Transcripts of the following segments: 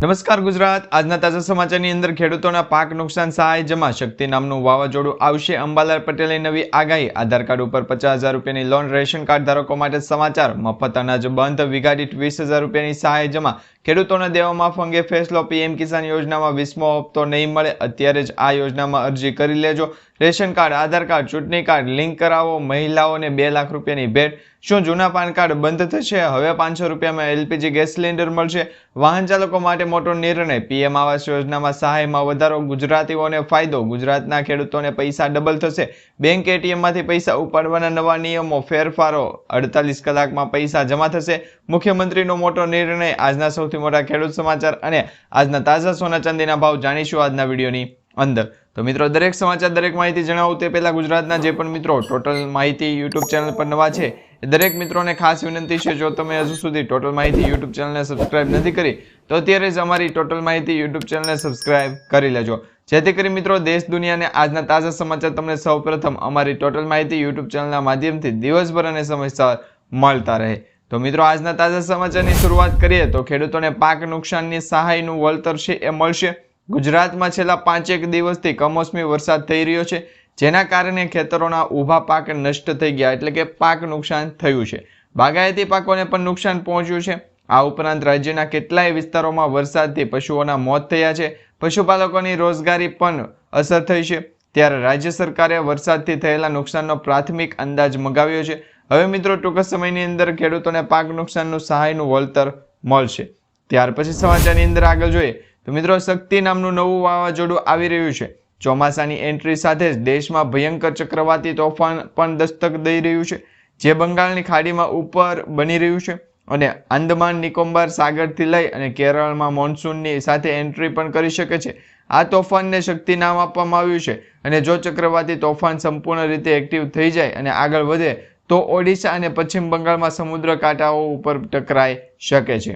નમસ્કાર ગુજરાત આજના તાજા સમાચારની અંદર ખેડૂતોના પાક નુકસાન સહાય જમા શક્તિ નામનું વાવાઝોડું આવશે અંબાલાલ પટેલે નવી આગાહી આધાર કાર્ડ ઉપર 50,000 રૂપિયાની લોન રેશન કાર્ડ ધારકો માટે સમાચાર મફત અનાજ બંધ વીઘા દીઠ 20,000 રૂપિયાની સહાય જમા ખેડૂતોના દેવા માફ અંગે ફેસલો પીએમ કિસાન યોજનામાં 20મો હપ્તો નહીં મળે અત્યારે જ આ યોજનામાં અરજી કરી લેજો રેશન કાર્ડ આધાર કાર્ડ ચૂંટણી કાર્ડ લિંક કરાવો મહિલાઓને 2 લાખ રૂપિયાની ભેટ શું જૂના પાન કાર્ડ બંધ થશે હવે 500 રૂપિયામાં એલપીજી ગેસ સિલિન્ડર મળશે વાહન ચાલકો માટે મોટો નિર્ણય પીએમ આવાસ યોજનામાં સહાયમાં વધારો ગુજરાતીઓને ફાયદો ગુજરાતના ખેડૂતોને પૈસા ડબલ થશે બેંક એટીએમમાંથી પૈસા ઉપાડવાના નવા નિયમો ફેરફારો 48 કલાકમાં પૈસા જમા થશે મુખ્યમંત્રીનો મોટો નિર્ણય આજના સૌથી મોટા ખેડૂત સમાચાર અને આજના તાજા સોના ચાંદીના ભાવ જાણીશું આજના વિડીયોની અંદર તો મિત્રો દરેક સમાચાર દરેક માહિતી જણાવું તે પહેલા ગુજરાતના જે પણ મિત્રો ટોટલ માહિતી YouTube ચેનલ પર નવા છે દરેક મિત્રોને ખાસ વિનંતી છે જો તમે હજુ સુધી ટોટલ માહિતી YouTube ચેનલને સબસ્ક્રાઇબ નથી કરી તો અત્યારે જ અમારી ટોટલ માહિતી YouTube ચેનલને સબસ્ક્રાઇબ કરી લેજો જેથી કરી મિત્રો દેશ દુનિયાને આજના તાજા સમાચાર તમને સૌપ્રથમ અમારી ટોટલ માહિતી YouTube ચેનલના માધ્યમથી દિવસભર અને સમયસર મળતા રહે તો મિત્રો આજના તાજા સમાચારની શરૂઆત કરીએ તો ખેડૂતોને પાક નુકસાનની સહાયનું વળતર છે એ મળશે ગુજરાતમાં છેલ્લા 5-1 દિવસથી કમોસમી વરસાદ થઈ રહ્યો છે જેના કારણે ખેતરોના ઊભા પાક નષ્ટ થઈ ગયા એટલે કે પાક નુકસાન થયું છે બાગાયતી પાકોને પણ નુકસાન પહોંચ્યું છે આ ઉપરાંત રાજ્યના કેટલાય વિસ્તારોમાં વરસાદથી પશુઓના મોત થયા છે પશુપાલકોની રોજગારી પણ અસર થઈ છે ત્યારે રાજ્ય સરકારે વરસાદથી થયેલા નુકસાનનો પ્રાથમિક અંદાજ મંગાવ્યો છે હવે મિત્રો ટૂંક સમયની અંદર ખેડૂતોને પાક નુકસાનનું સહાયનું વળતર મળશે ત્યાર પછી સમાચારની અંદર આગળ જોઈએ તો મિત્રો શક્તિ નામનું નવું વાવાઝોડું આવી રહ્યું છે ચોમાસાની એન્ટ્રી સાથે જ દેશમાં ભયંકર ચક્રવાતી તોફાન પણ દસ્તક દઈ રહ્યું છે જે બંગાળની ખાડીમાં ઉપર બની રહ્યું છે અને આંદમાન નિકોબાર સાગરથી લઈ અને કેરળમાં મોન્સૂનની સાથે એન્ટ્રી પણ કરી શકે છે આ તોફાનને શક્તિ નામ આપવામાં આવ્યું છે અને જો ચક્રવાતી તોફાન સંપૂર્ણ રીતે એક્ટિવ થઈ જાય અને આગળ વધે તો ઓડિશા અને પશ્ચિમ બંગાળમાં સમુદ્ર કાંઠાઓ ઉપર ટકરાઈ શકે છે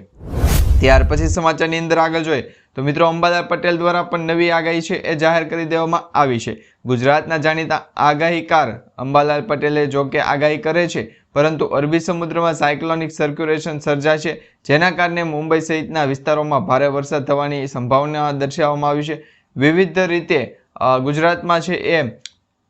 ત્યાર પછી સમાચારની અંદર આગળ જોઈએ તો મિત્રો અંબાલાલ પટેલ દ્વારા પણ નવી આગાહી છે એ જાહેર કરી દેવામાં આવી છે ગુજરાતના જાણીતા આગાહીકાર અંબાલાલ પટેલે જો કે આગાહી કરે છે પરંતુ અરબી સમુદ્રમાં સાયક્લોનિક સર્ક્યુલેશન સર્જાશે જેના કારણે મુંબઈ સહિતના વિસ્તારોમાં ભારે વરસાદ થવાની સંભાવના દર્શાવવામાં આવી છે વિવિધ રીતે ગુજરાતમાં છે એ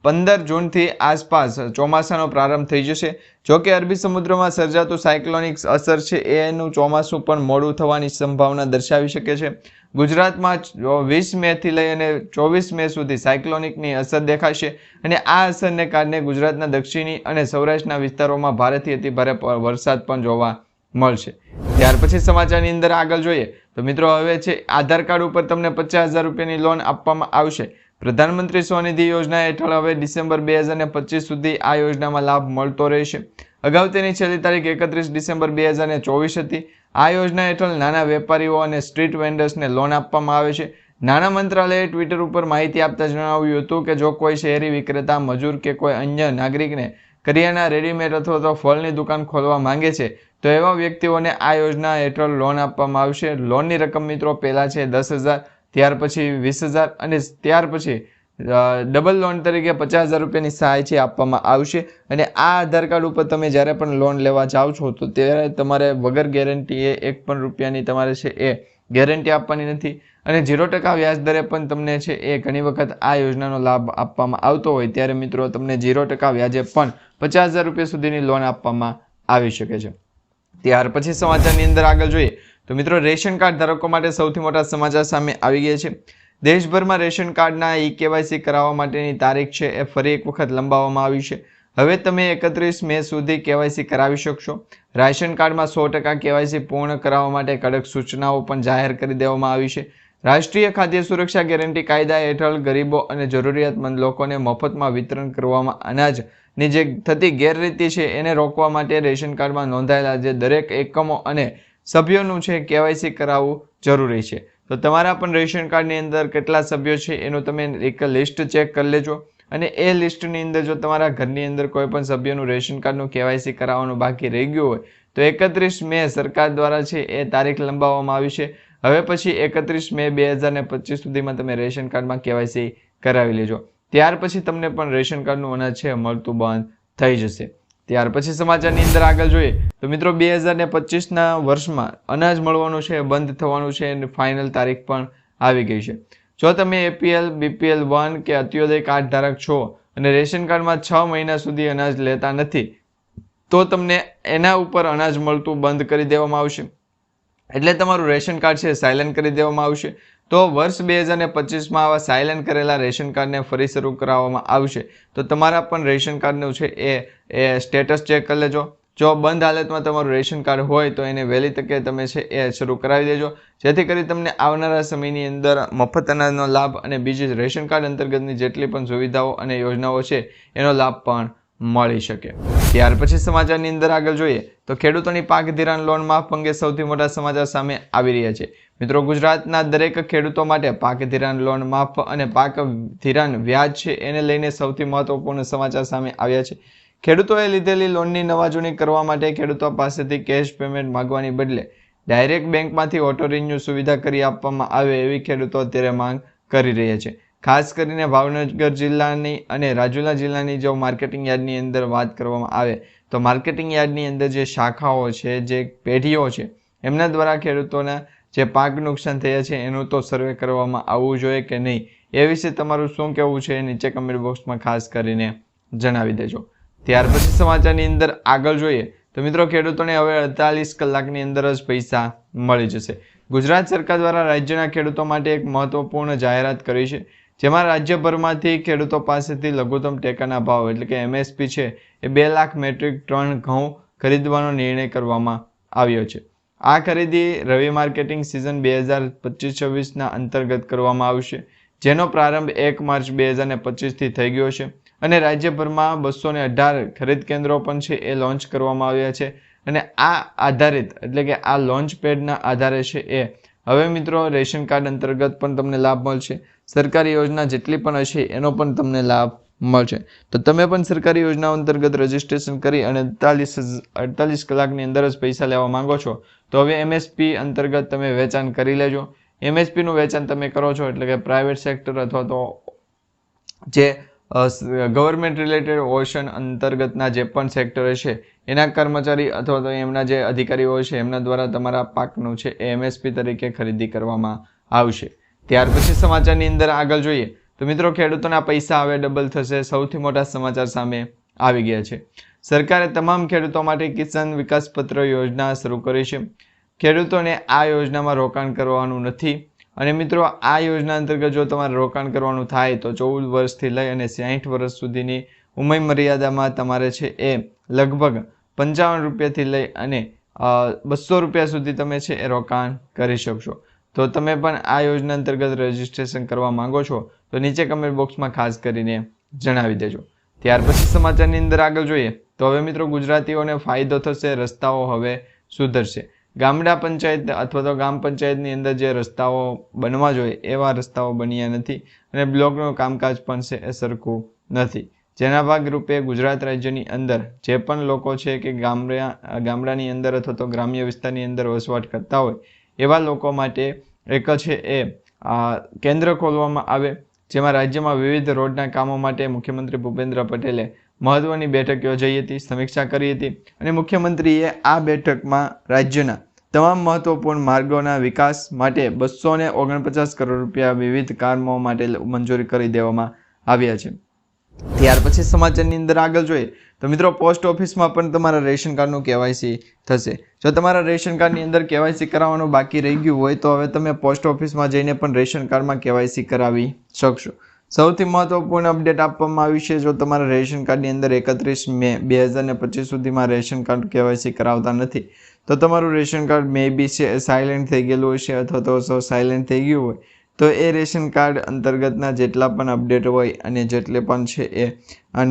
15 જૂનથી આસપાસ ચોમાસાનો પ્રારંભ થઈ જશે જો કે અરબી સમુદ્રમાં સર્જાતું સાયક્લોનિક અસર છે એનું ચોમાસું પણ મોડું થવાની સંભાવના દર્શાવી શકે છે ગુજરાતમાં 20 મેથી લઈ અને 24 મે સુધી સાયક્લોનિકની અસર દેખાશે અને આ અસરને કારણે ગુજરાતના દક્ષિણી અને સૌરાષ્ટ્રના વિસ્તારોમાં ભારેથી અતિભારે વરસાદ પણ જોવા મળશે ત્યાર પછી સમાચારની અંદર આગળ જોઈએ તો મિત્રો હવે છે આધાર કાર્ડ ઉપર તમને 50,000 રૂપિયાની લોન આપવામાં આવશે પ્રધાનમંત્રી સ્વનિધિ યોજના હેઠળ હવે ડિસેમ્બર 2025 સુધી આ યોજનામાં લાભ મળતો રહેશે અગાઉ તેની છેલ્લી તારીખ 31 ડિસેમ્બર 2024 હતી આ યોજના હેઠળ નાના વેપારીઓ અને સ્ટ્રીટ વેન્ડર્સને લોન આપવામાં આવે છે નાણાં મંત્રાલયે ટ્વિટર ઉપર માહિતી આપતા જણાવ્યું હતું કે જો કોઈ શહેરી વિક્રેતા મજૂર કે કોઈ અન્ય નાગરિકને કરિયાના રેડીમેડ અથવા તો ફળની દુકાન ખોલવા માંગે છે તો એવા વ્યક્તિઓને આ યોજના હેઠળ લોન આપવામાં આવશે લોનની રકમ મિત્રો પહેલા છે 10,000 ત્યાર પછી 20,000 અને ત્યાર પછી ડબલ લોન તરીકે 50,000 રૂપિયાની સહાય છે આપવામાં આવશે અને આ આધાર કાર્ડ ઉપર તમે જ્યારે પણ લોન લેવા જાઓ છો તો ત્યારે તમારે વગર ગેરંટીએ 1 પણ રૂપિયાની તમારે છે એ ગેરંટી આપવાની નથી અને 0% વ્યાજ દરે પણ તમને છે એ ઘણી વખત આ યોજનાનો લાભ આપવામાં આવતો હોય ત્યારે મિત્રો તમને 0% વ્યાજે પણ 50,000 રૂપિયા સુધીની લોન આપવામાં આવી શકે છે ત્યાર પછી સમાચારની અંદર આગળ જોઈએ તો મિત્રો રેશન કાર્ડ ધારકો માટે સૌથી મોટા સમાચાર સામે આવી ગયા છે દેશભરમાં રેશન કાર્ડના ઈ-કેવાયસી કરાવવા માટેની તારીખ છે એ ફરી એક વખત લંબાવવામાં આવી છે હવે તમે 31 મે સુધી કેવાયસી કરાવી શકશો રાશન કાર્ડમાં 100% કેવાયસી પૂર્ણ કરાવવા માટે કડક સૂચનાઓ પણ જાહેર કરી દેવામાં આવી છે રાષ્ટ્રીય ખાદ્ય સુરક્ષા ગેરંટી કાયદા હેઠળ ગરીબો અને જરૂરિયાતમંદ લોકોને મફતમાં વિતરણ કરવામાં અનાજની જે થતી ગેરરીતિ છે એને રોકવા માટે રેશન કાર્ડમાં નોંધાયેલા જે દરેક એકમો અને સભ્યોનું છે કેવાયસી કરાવવું જરૂરી છે તો તમારા પણ રેશન કાર્ડની અંદર કેટલા સભ્યો છે એનું તમે એક લિસ્ટ ચેક કરી લેજો અને એ લિસ્ટની અંદર જો તમારા ઘરની અંદર કોઈ પણ સભ્યનું રેશન કાર્ડનું કેવાયસી કરાવવાનું બાકી રહી ગયું હોય તો 31 મે સરકાર દ્વારા છે એ તારીખ લંબાવવામાં આવી છે હવે પછી 31 મે 2025 સુધીમાં તમે રેશન કાર્ડમાં કેવાયસી કરાવી લેજો ત્યાર પછી તમને પણ રેશન કાર્ડનું અનાજ છે મળતું બંધ થઈ જશે ત્યાર પછી સમાચારની અંદર આગળ જોઈએ તો મિત્રો 2025ના વર્ષમાં અનાજ મળવાનું છે બંધ થવાનું છે અને ફાઇનલ તારીખ પણ આવી ગઈ છે. જો તમે APL BPL 1 કે અત્યોદય કાર્ડ ધારક છો અને રેશન કાર્ડમાં 6 મહિના સુધી અનાજ લેતા નથી તો તમને એના ઉપર અનાજ મળતું બંધ કરી દેવામાં આવશે. એટલે તમારું રેશન કાર્ડ છે સાયલેન્ટ કરી દેવામાં આવશે. તો વર્ષ 2025માં આવા સાયલેન્ટ કરેલા રેશન કાર્ડને ફરી શરૂ કરાવવામાં આવશે. તો તમારા પણ રેશન કાર્ડનું છે એ સ્ટેટસ ચેક કરી લેજો. જો બંધ હાલતમાં તમારું રેશન કાર્ડ હોય તો એને વહેલી તકે તમે છે એ શરૂ કરાવી દેજો, જેથી કરી તમને આવનારા સમયની અંદર મફત અનાજનો લાભ અને બીજી રેશન કાર્ડ અંતર્ગતની જેટલી પણ સુવિધાઓ અને યોજનાઓ છે એનો લાભ પણ મળી શકે. ત્યાર પછી સમાચારની અંદર આગળ જોઈએ તો ખેડૂતોની પાક ધિરાણ લોન માફ અંગે સૌથી મોટા સમાચાર સામે આવી રહ્યા છે. મિત્રો, ગુજરાતના દરેક ખેડૂતો માટે પાક ધિરાણ લોન માફ અને પાક ધિરાણ વ્યાજ છે એને લઈને સૌથી મહત્વપૂર્ણ સમાચાર સામે આવ્યા છે. ખેડૂતોએ લીધેલી લોનની નવાજૂની કરવા માટે ખેડૂતો પાસેથી કેશ પેમેન્ટ માંગવાની બદલે ડાયરેક્ટ બેંકમાંથી ઓટો રિન્યુ સુવિધા કરી આપવામાં આવે એવી ખેડૂતો અત્યારે માંગ કરી રહ્યા છે. ખાસ કરીને ભાવનગર જિલ્લાની અને રાજુલા જિલ્લાની જો માર્કેટિંગ યાર્ડની અંદર વાત કરવામાં આવે તો માર્કેટિંગ યાર્ડની અંદર જે શાખાઓ છે, જે પેઢીઓ છે, એમના દ્વારા ખેડૂતોના જે પાક નુકસાન થયા છે એનું તો સર્વે કરવામાં આવવું જોઈએ કે નહીં, એ વિશે તમારું શું કહેવું છે નીચે કમેન્ટ બોક્સમાં ખાસ કરીને જણાવી દેજો. ત્યાર પછી સમાચારની અંદર આગળ જોઈએ તો મિત્રો, ખેડૂતોને હવે 48 કલાકની અંદર જ પૈસા મળી જશે. ગુજરાત સરકાર દ્વારા રાજ્યના ખેડૂતો માટે એક મહત્વપૂર્ણ જાહેરાત કરી છે, જેમાં રાજ્યભરમાંથી ખેડૂતો પાસેથી લઘુત્તમ ટેકાના ભાવ એટલે કે MSP છે એ 2 લાખ મેટ્રિક ટન ઘઉં ખરીદવાનો નિર્ણય કરવામાં આવ્યો છે. આ ખરીદી રવિ માર્કેટિંગ સિઝન 2025-26ના અંતર્ગત કરવામાં આવશે, જેનો પ્રારંભ 1 માર્ચ 2025થી થઈ ગયો છે અને રાજ્યભરમાં 218 ખરીદ કેન્દ્રો પણ છે એ લોન્ચ કરવામાં આવ્યા છે. અને આ આધારિત એટલે કે આ લોન્ચ પેડના આધારે છે એ હવે મિત્રો રેશન કાર્ડ અંતર્ગત પણ તમને લાભ મળશે. સરકારી યોજના જેટલી પણ હશે એનો પણ તમને લાભ મળશે. તો તમે પણ સરકારી યોજનાઓ અંતર્ગત રજીસ્ટ્રેશન કરી અને 48 કલાકની અંદર જ પૈસા લેવા માંગો છો તો હવે MSP અંતર્ગત તમે વેચાણ કરી લેજો. MSP નું વેચાણ તમે કરો છો એટલે કે પ્રાઇવેટ સેક્ટર અથવા તો જે ગવર્મેન્ટ રિલેટેડ ઓશન અંતર્ગતના જે પણ સેક્ટર છે એના કર્મચારી અથવા તો એમના જે અધિકારીઓ છે એમના દ્વારા તમારા પાકનું છે એ MSP તરીકે ખરીદી કરવામાં આવશે. ત્યાર પછી સમાચારની અંદર આગળ જોઈએ તો મિત્રો, ખેડૂતોના પૈસા હવે ડબલ થશે. સૌથી મોટા સમાચાર સામે આવી ગયા છે. સરકારે તમામ ખેડૂતો માટે કિસાન વિકાસ પત્ર યોજના શરૂ કરી છે. ખેડૂતોને આ યોજનામાં રોકાણ કરવાનું નથી અને મિત્રો, આ યોજના અંતર્ગત જો તમારે રોકાણ કરવાનું થાય તો 14 વર્ષથી લઈ અને 60 વર્ષ સુધીની ઉંમર મર્યાદામાં તમારે છે એ લગભગ 55 રૂપિયાથી લઈ અને 200 રૂપિયા સુધી તમે છે એ રોકાણ કરી શકશો. તો તમે પણ આ યોજના અંતર્ગત રજીસ્ટ્રેશન કરવા માંગો છો તો નીચે કમેન્ટ બોક્સમાં ખાસ કરીને જણાવી દેજો. ત્યાર પછી સમાચારની અંદર આગળ જોઈએ તો હવે મિત્રો, ગુજરાતીઓને ફાયદો થશે. રસ્તાઓ હવે સુધરશે. ગામડા પંચાયત અથવા તો ગામ પંચાયતની અંદર જે રસ્તાઓ બનવા જોઈએ એવા રસ્તાઓ બન્યા નથી અને બ્લોકનું કામકાજ પણ છે એ સરખું નથી, જેના ભાગરૂપે ગુજરાત રાજ્યની અંદર જે પણ લોકો છે કે ગામડાની અંદર અથવા તો ગ્રામ્ય વિસ્તારની અંદર વસવાટ કરતા હોય એવા લોકો માટે એક છે એ કેન્દ્ર ખોલવામાં આવે, જેમાં રાજ્યમાં વિવિધ રોડના કામો માટે મુખ્યમંત્રી ભૂપેન્દ્ર પટેલે મહત્વની બેઠક યોજાઈ હતી, સમીક્ષા કરી હતી અને મુખ્યમંત્રીએ આ બેઠકમાં રાજ્યના તમામ મહત્વપૂર્ણ માર્ગોના વિકાસ માટે 249 કરોડ રૂપિયા વિવિધ કામો માટે મંજૂરી કરી દેવામાં આવ્યા છે. ત્યાર પછી સમાચારની અંદર આગળ જોઈએ તો મિત્રો, પોસ્ટ ઓફિસમાં પણ તમારા રેશન કાર્ડનું KYC થશે. જો તમારા રેશન કાર્ડની અંદર KYC કરાવવાનું બાકી રહી ગયું હોય તો હવે તમે પોસ્ટ ઓફિસમાં જઈને પણ રેશન કાર્ડમાં KYC કરાવી શકશો. સૌથી મહત્વપૂર્ણ અપડેટ આપવામાં આવી છે, જો તમારા રેશન કાર્ડની અંદર 31 મે 2025 સુધીમાં રેશન કાર્ડ KYC કરાવતા નથી તો તમારું રેશન કાર્ડ મે બી છે સાયલેન્ટ થઈ ગયેલું હશે અથવા તો સાયલેન્ટ થઈ ગયું હોય તો એ રેશન કાર્ડ અંતર્ગતના જેટલા પણ અપડેટ હોય અને જેટલે પણ છે એ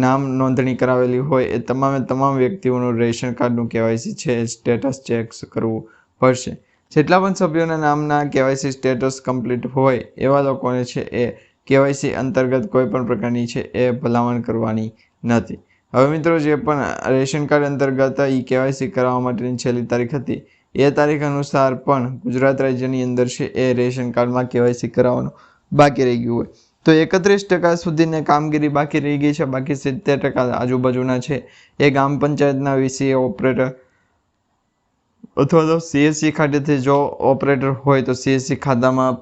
નામ નોંધણી કરાવેલી હોય એ તમામ વ્યક્તિઓનું રેશન કાર્ડનું KYC છે સ્ટેટસ ચેક કરવું પડશે. જેટલા પણ સભ્યોના નામના KYC સ્ટેટસ કમ્પ્લીટ હોય એવા લોકોને છે એ KYC અંતર્ગત કોઈ પણ પ્રકારની છે એ ભલામણ કરવાની નથી. હવે મિત્રો, જે પણ રેશન કાર્ડ અંતર્ગત KYC કરાવવા માટેની છેલ્લી તારીખ હતી એ તારીખ અનુસાર પણ ગુજરાત રાજ્યની અંદર છે એ રેશન કાર્ડમાં KYC કરાવવાનું બાકી રહી ગયું હોય તો 31% સુધીની કામગીરી બાકી રહી ગઈ છે. બાકી 70% આજુબાજુના છે એ ગ્રામ પંચાયતના વીસીએ ઓપરેટર અથવા તો CSC ખાતેથી જો ઓપરેટર હોય તો CSC ખાતામાં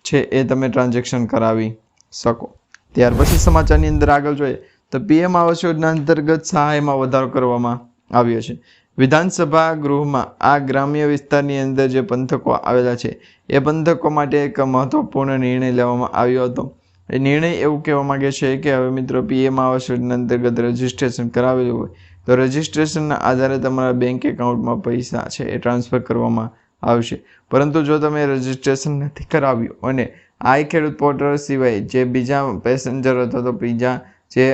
છે એ તમે ટ્રાન્ઝેક્શન કરાવી શકો. ત્યાર પછી સમાચારની અંદર આગળ જોઈએ તો PM આવાસ યોજના અંતર્ગત સહાયમાં વધારો કરવામાં આવ્યો છે. વિધાનસભા ગૃહમાં આ ગ્રામ્ય વિસ્તારની અંદર જે પંથકો આવેલા છે એ પંથકો માટે એક મહત્વપૂર્ણ નિર્ણય લેવામાં આવ્યો હતો. એ નિર્ણય એવું કહેવા માંગે છે કે હવે મિત્રો PM આવાસ યોજના અંતર્ગત રજીસ્ટ્રેશન કરાવેલું હોય તો રજીસ્ટ્રેશનના આધારે તમારા બેંક એકાઉન્ટમાં પૈસા છે એ ટ્રાન્સફર કરવામાં આવશે. પરંતુ જો તમે રજીસ્ટ્રેશન નથી કરાવ્યું અને આઈ ખેડૂત પોર્ટલ સિવાય જે બીજા પેસેન્જર અથવા તો બીજા જે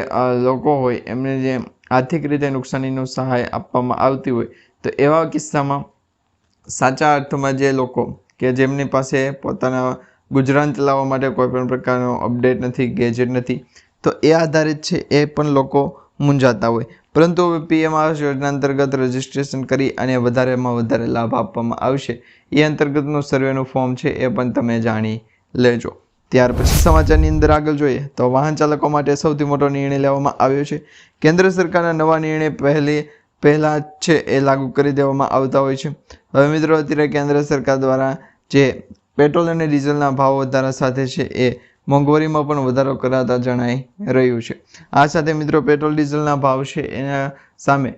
લોકો હોય એમને જે આર્થિક રીતે નુકસાનીનો સહાય આપવામાં આવતી હોય તો એવા કિસ્સામાં સાચા અર્થમાં જે લોકો કે જેમની પાસે પોતાના ગુજરાન ચલાવવા માટે કોઈ પણ પ્રકારનો અપડેટ નથી, ગેજેટ નથી, તો એ આધારિત છે એ પણ લોકો મૂંઝાતા હોય. પરંતુ હવે PM આવાસ યોજના અંતર્ગત રજીસ્ટ્રેશન કરી અને વધારેમાં વધારે લાભ આપવામાં આવશે. એ અંતર્ગતનું સર્વેનું ફોર્મ છે એ પણ તમે જાણી લેજો. ત્યાર પછી સમાચારની અંદર આગળ જોઈએ તો વાહન ચાલકો માટે સૌથી મોટો નિર્ણય લેવામાં આવ્યો છે. કેન્દ્ર સરકારના નવા નિર્ણય પહેલા છે એ લાગુ કરી દેવામાં આવતા હોય છે. હવે મિત્રો અત્યારે કેન્દ્ર સરકાર દ્વારા જે પેટ્રોલ અને ડિઝલના ભાવ વધારા સાથે છે એ મોંઘવારીમાં પણ વધારો કરાતા જણાઈ રહ્યું છે. આ સાથે મિત્રો પેટ્રોલ ડીઝલના ભાવ છે એના સામે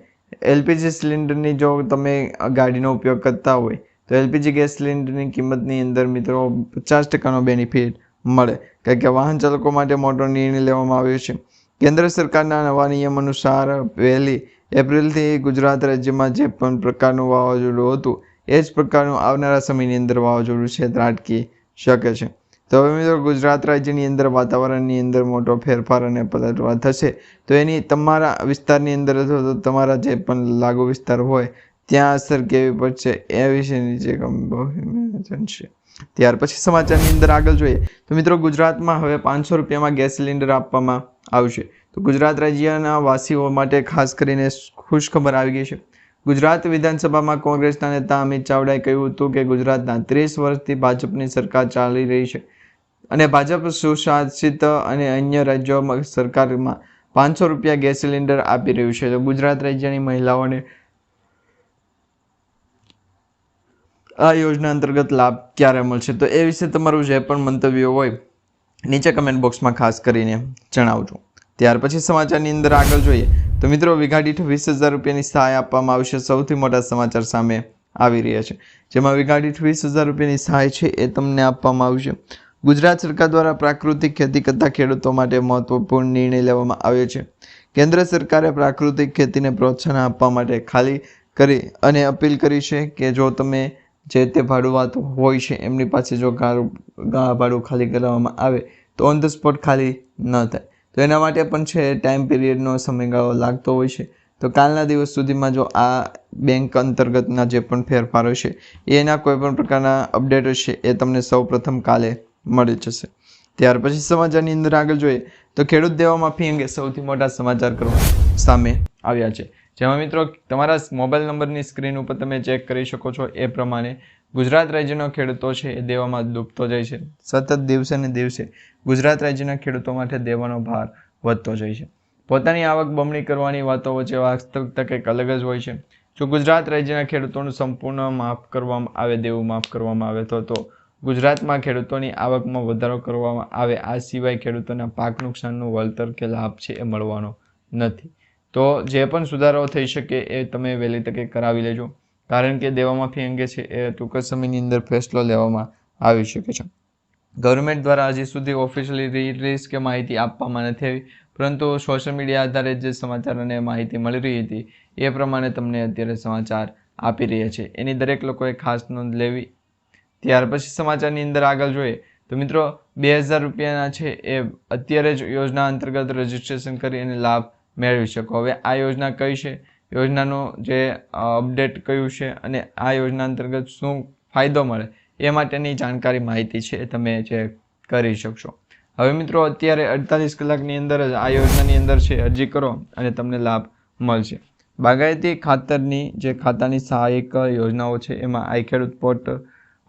LPG સિલિન્ડરની જો તમે ગાડીનો ઉપયોગ કરતા હોય તો LPG ગેસ સિલિન્ડરની કિંમતની અંદર મિત્રો 50%નો બેનિફિટ મળે. કારણ કે વાહન ચાલકો માટે મોટો નિર્ણય લેવામાં આવ્યો છે. કેન્દ્ર સરકારના નવા નિયમ અનુસાર 1 એપ્રિલથી ગુજરાત રાજ્યમાં જે પણ પ્રકારનું વાવાઝોડું હતું એ જ પ્રકારનું આવનારા સમયની અંદર વાવાઝોડું છે ત્રાટકી શકે છે. તો હવે મિત્રો ગુજરાત રાજ્યની અંદર વાતાવરણની અંદર મોટો ફેરફાર અને પલટવાર થશે તો એની તમારા વિસ્તારની અંદર અથવા તો તમારા જે પણ લાગુ વિસ્તાર હોય ત્યાં અસર કેવી પડશે એ વિશેની જે છે. ત્યાર પછી સમાચારની અંદર આગળ જોઈએ તો મિત્રો ગુજરાતમાં હવે 500 રૂપિયામાં ગેસ સિલિન્ડર આપવામાં આવશે. તો ગુજરાત રાજ્યના વાસીઓ માટે ખાસ કરીને ખુશખબર આવી ગઈ છે. ગુજરાત વિધાનસભામાં કોંગ્રેસના નેતા અમિત ચાવડાએ કહ્યું હતું કે ગુજરાતના 30 વર્ષથી ભાજપની સરકાર ચાલી રહી છે અને ભાજપ સુશાસિત અને અન્ય રાજ્યોમાં સરકારમાં 500 રૂપિયા ગેસ સિલિન્ડર આપી રહ્યું છે. તો ગુજરાત રાજ્યની મહિલાઓને આ યોજના અંતર્ગત લાભ ક્યારે મળશે તો એ વિશે તમારું જે પણ મંતવ્ય હોય નીચે કમેન્ટ બોક્સમાં ખાસ કરીને જણાવજો. ત્યાર પછી સમાચારની અંદર આગળ જોઈએ તો મિત્રો વીઘા દીઠ 20,000 રૂપિયાની સહાય આપવામાં આવશે. સૌથી મોટા સમાચાર સામે આવી રહ્યા છે જેમાં વીઘા દીઠ 20,000 રૂપિયાની સહાય છે એ તમને આપવામાં આવશે. ગુજરાત સરકાર દ્વારા પ્રાકૃતિક ખેતી કરતા ખેડૂતો માટે મહત્વપૂર્ણ નિર્ણય લેવામાં આવ્યો છે. કેન્દ્ર સરકારે પ્રાકૃતિક ખેતીને પ્રોત્સાહન આપવા માટે ખાલી કરી અને અપીલ કરી છે કે જો તમે જે તે ભાડુઆતો હોય છે એમની પાસે જો ભાડું ખાલી કરવામાં આવે તો ઓન ધ સ્પોટ ખાલી ન થાય. તો એના માટે પણ છે ટાઈમ પીરિયડનો સમયગાળો લાગતો હોય છે. તો કાલના દિવસ સુધીમાં જો આ બેંક અંતર્ગતના જે પણ ફેરફારો છે એના કોઈ પણ પ્રકારના અપડેટ છે એ તમને સૌપ્રથમ કાલે મળી જશે. ત્યાર પછી સમાચારની અંદર આગળ જોઈએ તો ખેડૂત દેવા માફી અંગે સૌથી મોટા સમાચાર સામે આવ્યા છે. જેમાં મિત્રો તમારા મોબાઈલ નંબરની સ્ક્રીન ઉપર તમે ચેક કરી શકો છો એ પ્રમાણે ગુજરાત રાજ્યનો ખેડૂતો છે એ દેવામાં ડૂબતો જાય છે. સતત દિવસે ને દિવસે ગુજરાત રાજ્યના ખેડૂતો માટે દેવાનો ભાર વધતો જાય છે. પોતાની આવક બમણી કરવાની વાતો વચ્ચે વાસ્તવિકતા કંઈક અલગ જ હોય છે. જો ગુજરાત રાજ્યના ખેડૂતોનું સંપૂર્ણ માફ કરવામાં આવે, દેવું માફ કરવામાં આવે તો ગુજરાતમાં ખેડૂતોની આવકમાં વધારો કરવામાં આવે. આ સિવાય ખેડૂતોના પાક નુકસાનનું વળતર કે લાભ છે એ મળવાનો નથી. તો જે પણ સુધારો થઈ શકે એ તમે વહેલી તકે કરાવી લેજો. કારણ કે દેવા માફી અંગે છે એ ટૂંક સમયની અંદર ફેસલો લેવામાં આવી શકે છે. ગવર્મેન્ટ દ્વારા હજી સુધી ઓફિશિયલી રિલીઝ કે માહિતી આપવામાં નથી આવી, પરંતુ સોશિયલ મીડિયા આધારિત જે સમાચાર અને માહિતી મળી રહી હતી એ પ્રમાણે તમને અત્યારે સમાચાર આપી રહ્યા છે. એની દરેક લોકોએ ખાસ નોંધ લેવી. ત્યાર પછી સમાચારની અંદર આગળ જોઈએ તો મિત્રો 2,000 રૂપિયાના છે એ અત્યારે જ યોજના અંતર્ગત રજીસ્ટ્રેશન કરી અને લાભ મેળવી શકો. હવે આ યોજના કઈ છે, યોજનાનું જે અપડેટ કયું છે અને આ યોજના અંતર્ગત શું ફાયદો મળે એ માટેની જાણકારી માહિતી છે એ તમે ચેક કરી શકશો. હવે મિત્રો અત્યારે 48 કલાકની અંદર જ આ યોજનાની અંદર છે અરજી કરો અને તમને લાભ મળશે. બાગાયતી ખાતરની જે ખાતાની સહાયક યોજનાઓ છે એમાં આઈ ખેડૂત પોર્ટલ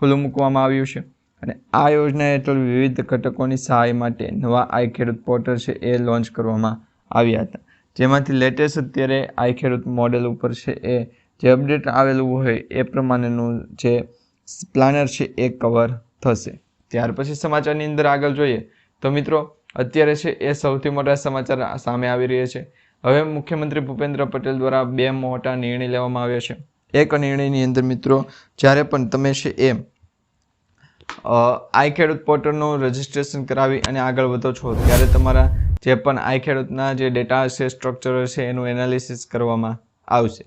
ખુલ્લું મૂકવામાં આવ્યું છે. અને આ યોજના હેઠળ વિવિધ ઘટકોની સહાય માટે નવા આઈ ખેડૂત પોર્ટલ છે એ લોન્ચ કરવામાં આવ્યા હતા, જેમાંથી લેટેસ્ટ અત્યારે આઈ ખેડૂત મોડેલ ઉપર છે એ જે અપડેટ આવેલું હોય એ પ્રમાણેનું જે પ્લાનર છે એ કવર થશે. ત્યાર પછી સમાચારની અંદર આગળ જોઈએ તો મિત્રો અત્યારે છે એ સૌથી મોટા સમાચાર સામે આવી રહ્યા છે. હવે મુખ્યમંત્રી ભૂપેન્દ્ર પટેલ દ્વારા 2 મોટા નિર્ણય લેવામાં આવ્યા છે. એક નિર્ણયની અંદર મિત્રો જ્યારે પણ તમે છે એ આઈ ખેડૂત પોર્ટલનું રજિસ્ટ્રેશન કરાવી અને આગળ વધો છો ત્યારે તમારા જે પણ આઈ ખેડૂતના જે ડેટા હશે, સ્ટ્રક્ચર હશે એનું એનાલિસિસ કરવામાં આવશે.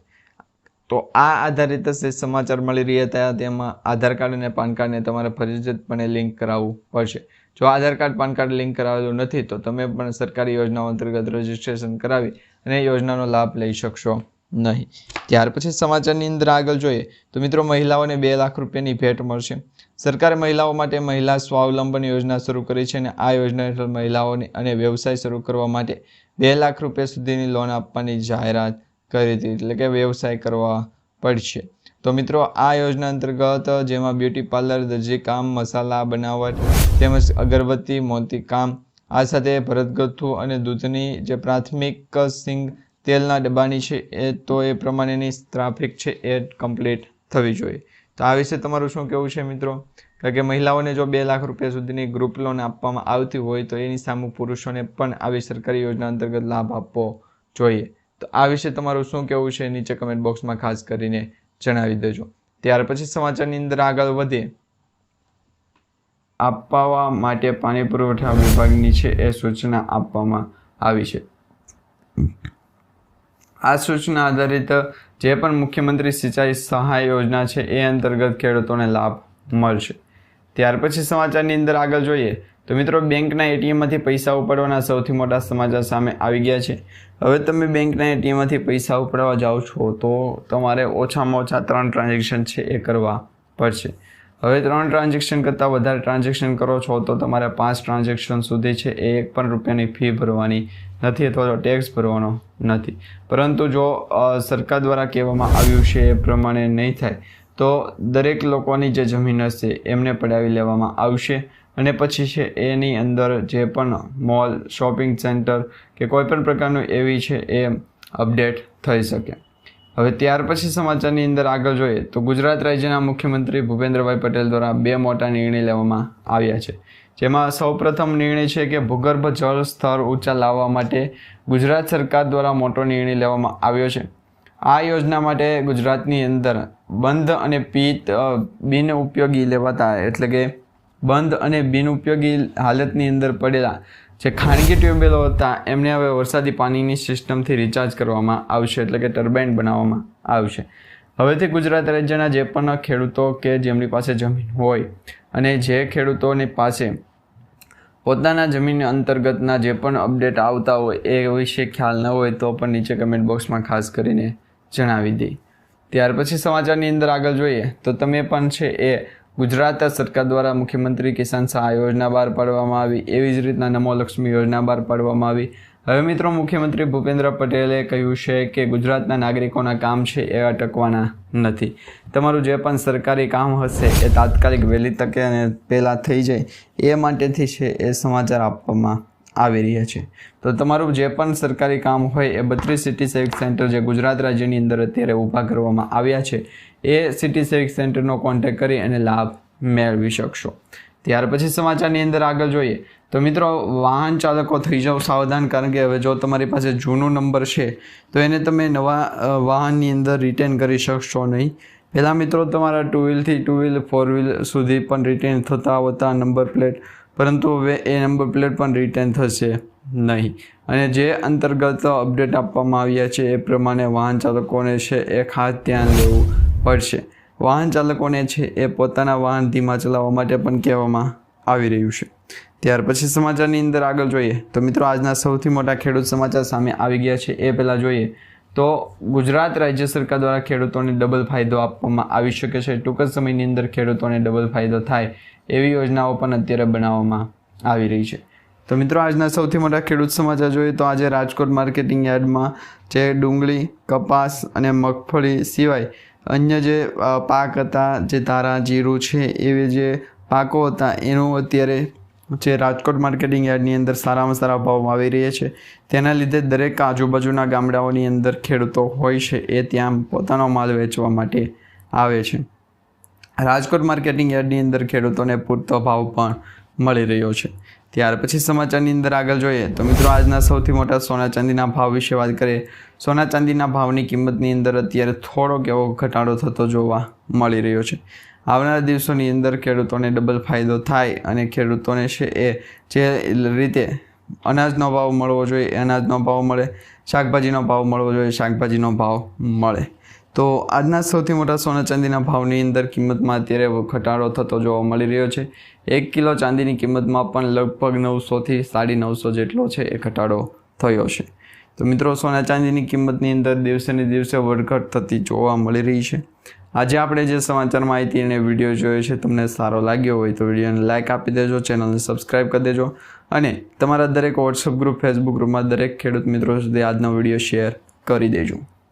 તો આ આધારિત સમાચાર મળી રહ્યા હતા. તેમાં આધાર કાર્ડ અને પાન કાર્ડને તમારે ફરજિયાતપણે લિંક કરાવવું પડશે. જો આધાર કાર્ડ પાન કાર્ડ લિંક કરાવેલું નથી તો તમે પણ સરકારી યોજનાઓ અંતર્ગત રજિસ્ટ્રેશન કરાવી અને યોજનાનો લાભ લઈ શકશો નહીં. ત્યાર પછી સમાચારની અંદર આગળ જોઈએ તો મિત્રો મહિલાઓને 2 લાખ રૂપિયાની ભેટ મળશે. સરકારે મહિલાઓ માટે મહિલા સ્વાવલંબન યોજના શરૂ કરી છે અને આ યોજના હેઠળ મહિલાઓને અને વ્યવસાય શરૂ કરવા માટે 2 લાખ રૂપિયા સુધીની લોન આપવાની જાહેરાત કરી હતી, એટલે કે વ્યવસાય કરવા પડશે. તો મિત્રો આ યોજના અંતર્ગત જેમાં બ્યુટી પાર્લર, દરજી કામ, મસાલા બનાવટ તેમજ અગરબત્તી, મોતી કામ, આ સાથે ભરતગથ્થુ અને દૂધની જે પ્રાથમિક સિંગ તેલના ડબ્બાની છે એ પ્રમાણેની ટ્રાફિક છે એ કમ્પ્લીટ થવી જોઈએ. તો આ વિશે તમારું શું કહેવું છે મિત્રો? કારણ કે મહિલાઓને જો 2 લાખ રૂપિયા સુધીની ગ્રુપ લોન આપવામાં આવતી હોય તો એની સામે પુરુષોને પણ આવી સરકારી યોજના અંતર્ગત લાભ આપવો જોઈએ. તો આ વિશે તમારું શું કહેવું છે નીચે કમેન્ટ બોક્સમાં ખાસ કરીને જણાવી દેજો. ત્યાર પછી સમાચારની અંદર આગળ વધીએ. આપવા માટે પાણી પુરવઠા વિભાગની છે એ સૂચના આપવામાં આવી છે. આ સૂચના આધારિત જે પણ મુખ્યમંત્રી સિંચાઈ સહાય યોજના છે એ અંતર્ગત ખેડૂતોને લાભ મળશે. ત્યાર પછી સમાચારની અંદર આગળ જોઈએ તો મિત્રો બેંકના એટીએમમાંથી પૈસા ઉપાડવાના સૌથી મોટા સમાચાર સામે આવી ગયા છે. હવે તમે બેંકના એટીએમમાંથી પૈસા ઉપાડવા જાઓ છો તો તમારે ઓછામાં ઓછા 3 ટ્રાન્ઝેક્શન છે એ કરવા પડશે. હવે 3 ટ્રાન્ઝેક્શન કરતાં વધારે ટ્રાન્ઝેક્શન કરો છો તો તમારે 5 ટ્રાન્ઝેક્શન સુધી છે એ 1 પણ રૂપિયાની ફી ભરવાની નથી અથવા તો ટેક્સ ભરવાનો નથી. પરંતુ જો સરકાર દ્વારા કહેવામાં આવ્યું છે એ પ્રમાણે નહીં થાય તો દરેક લોકોની જે જમીન હશે એમને પડાવી લેવામાં આવશે અને પછી છે એની અંદર જે પણ મોલ, શોપિંગ સેન્ટર કે કોઈ પણ પ્રકારનું એવી છે એ અપડેટ થઈ શકે. હવે ત્યાર પછી સમાચારની અંદર આગળ જોઈએ તો ગુજરાત રાજ્યના મુખ્યમંત્રી ભૂપેન્દ્રભાઈ પટેલ દ્વારા 2 મોટા નિર્ણય લેવામાં આવ્યા છે. જેમાં સૌપ્રથમ નિર્ણય છે કે ભૂગર્ભ જળ સ્તર ઊંચા લાવવા માટે ગુજરાત સરકાર દ્વારા મોટો નિર્ણય લેવામાં આવ્યો છે. આ યોજના માટે ગુજરાતની અંદર બંધ અને બિન ઉપયોગી લેવાતા એટલે કે બંધ અને બિન ઉપયોગી હાલતની અંદર પડેલા જે ખાનગી ટ્યુબવેલો હતા એમને હવે વરસાદી પાણીની સિસ્ટમથી રિચાર્જ કરવામાં આવશે, એટલે કે ટર્બાઇન બનાવવામાં આવશે. હવેથી ગુજરાત રાજ્યના જે પણ ખેડૂતો કે જેમની પાસે જમીન હોય અને જે ખેડૂતોની પાસે પોતાના જમીન અંતર્ગતના જે પણ અપડેટ આવતા હોય એ વિશે ખ્યાલ ન હોય તો પણ નીચે કમેન્ટ બોક્સમાં ખાસ કરીને જણાવી દઈ. ત્યાર પછી સમાચારની અંદર આગળ જોઈએ તો તમે પણ છે એ ગુજરાત સરકાર દ્વારા મુખ્યમંત્રી કિસાન સહાય યોજના બહાર પાડવામાં આવી, એવી જ રીતના નમો લક્ષ્મી યોજના બહાર પાડવામાં આવી. હવે મિત્રો મુખ્યમંત્રી ભૂપેન્દ્ર પટેલે કહ્યું છે કે ગુજરાતના નાગરિકોના કામ છે એ અટકવાના નથી. તમારું જે પણ સરકારી કામ હશે એ તાત્કાલિક વહેલી તકે અને પહેલાં થઈ જાય એ માટેથી છે એ સમાચાર આપવામાં આવી રહ્યા છે. તો તમારું જે પણ સરકારી કામ હોય એ 32 સિટી સેવિક સેન્ટર જે ગુજરાત રાજ્યની અંદર અત્યારે ઊભા કરવામાં આવ્યા છે એ સિટી સેવિક સેન્ટરનો કોન્ટેક્ટ કરી અને લાભ મેળવી શકશો. ત્યાર પછી સમાચારની અંદર આગળ જોઈએ તો મિત્રો વાહન ચાલકો થઈ જાઓ સાવધાન, કારણ કે હવે જો તમારી પાસે જૂનો નંબર છે તો એને તમે નવા વાહનની અંદર રિટેન કરી શકશો નહીં. પહેલાં મિત્રો તમારા 2 વ્હીલથી 2 વ્હીલ 4 વ્હીલ સુધી પણ રિટેન થતા હોતા નંબર પ્લેટ, પરંતુ હવે એ નંબર પ્લેટ પણ રિટેન થશે નહીં. અને જે અંતર્ગત અપડેટ આપવામાં આવ્યા છે એ પ્રમાણે વાહન ચાલકોને છે એ ખાસ ધ્યાન લેવું પડશે. વાહન ચાલકોને છે એ પોતાના વાહન ધીમા ચલાવવા માટે પણ કહેવામાં આવી રહ્યું છે. ત્યાર પછી સમાચારની અંદર આગળ જોઈએ તો મિત્રો આજના સૌથી મોટા ખેડૂત સમાચાર સામે આવી ગયા છે. એ પહેલાં જોઈએ તો ગુજરાત રાજ્ય સરકાર દ્વારા ખેડૂતોને ડબલ ફાયદો આપવામાં આવી શકે છે. ટૂંક જ સમયની અંદર ખેડૂતોને ડબલ ફાયદો થાય એવી યોજનાઓ પણ અત્યારે બનાવવામાં આવી રહી છે. તો મિત્રો આજના સૌથી મોટા ખેડૂત સમાચાર જોઈએ તો આજે રાજકોટ માર્કેટિંગ યાર્ડમાં જે ડુંગળી, કપાસ અને મગફળી સિવાય અન્ય જે પાક હતા જે ધારા, જીરું છે એવી જે પાકો હતા એનું અત્યારે જે રાજકોટ માર્કેટિંગ યાર્ડની અંદર સારામાં સારા ભાવ આવી રહ્યા છે. તેના લીધે દરેક આજુબાજુના ગામડાઓની અંદર ખેડૂતો હોય છે એ ત્યાં પોતાનો માલ વેચવા માટે આવે છે. રાજકોટ માર્કેટિંગ યાર્ડની અંદર ખેડૂતોને પૂરતો ભાવ પણ મળી રહ્યો છે. ત્યાર પછી સમાચારની અંદર આગળ જોઈએ તો મિત્રો આજના સૌથી મોટા સોના ચાંદીના ભાવ વિશે વાત કરીએ. સોના ચાંદીના ભાવની કિંમતની અંદર અત્યારે થોડોક એવો ઘટાડો થતો જોવા મળી રહ્યો છે. આવનારા દિવસોની અંદર ખેડૂતોને ડબલ ફાયદો થાય અને ખેડૂતોને છે એ જે રીતે અનાજનો ભાવ મળવો જોઈએ એ અનાજનો ભાવ મળે, શાકભાજીનો ભાવ મળવો જોઈએ શાકભાજીનો ભાવ મળે. તો આજના સૌથી મોટા સોના ચાંદીના ભાવની અંદર કિંમતમાં અત્યારે ઘટાડો થતો જોવા મળી રહ્યો છે. 1 કિલો ચાંદીની કિંમતમાં પણ લગભગ 900 થી 950 જેટલો છે એ ઘટાડો થયો છે. તો મિત્રો સોના ચાંદીની કિંમતની અંદર દિવસે ને દિવસે વધઘટ થતી જોવા મળી રહી છે. આજે આપણે જે સમાચાર માહિતી અને વિડીયો જોયો છે તમને સારો લાગ્યો હોય તો વિડીયોને લાઇક આપી દેજો, ચેનલને સબસ્ક્રાઈબ કરી દેજો અને તમારા દરેક વોટ્સઅપ ગ્રુપ, ફેસબુક ગ્રુપમાં દરેક ખેડૂત મિત્રો સુધી આજનો વિડીયો શેર કરી દેજો.